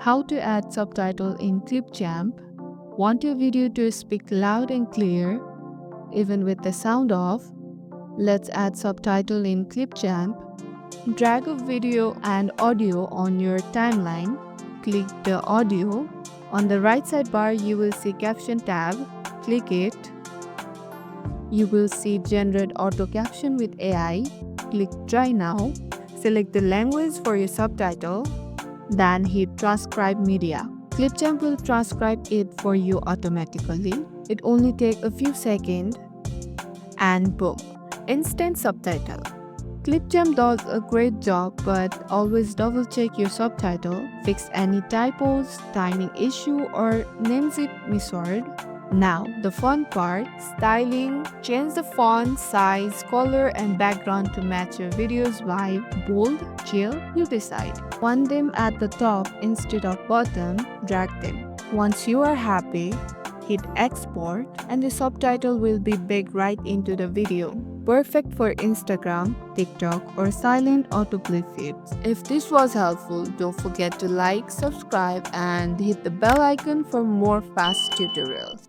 How to add subtitle in Clipchamp. Want your video to speak loud and clear, even with the sound off? Let's add subtitle in Clipchamp. Drag a video and audio on your timeline. Click the audio. On the right sidebar, you will see Caption tab. Click it. You will see Generate Auto Caption with AI. Click Try Now. Select the language for your subtitle. Then hit Transcribe Media. Clipchamp will transcribe it for you automatically. It only takes a few seconds. And boom, instant subtitle. Clipchamp does a great job, but always double check your subtitle, fix any typos, timing issue, or names it misword. Now, the fun part, styling. Change the font, size, color, and background to match your video's vibe. Bold, chill, you decide. Want them at the top instead of bottom, drag them. Once you are happy, hit export and the subtitle will be baked right into the video. Perfect for Instagram, TikTok, or silent autoplay feeds. If this was helpful, don't forget to like, subscribe, and hit the bell icon for more fast tutorials.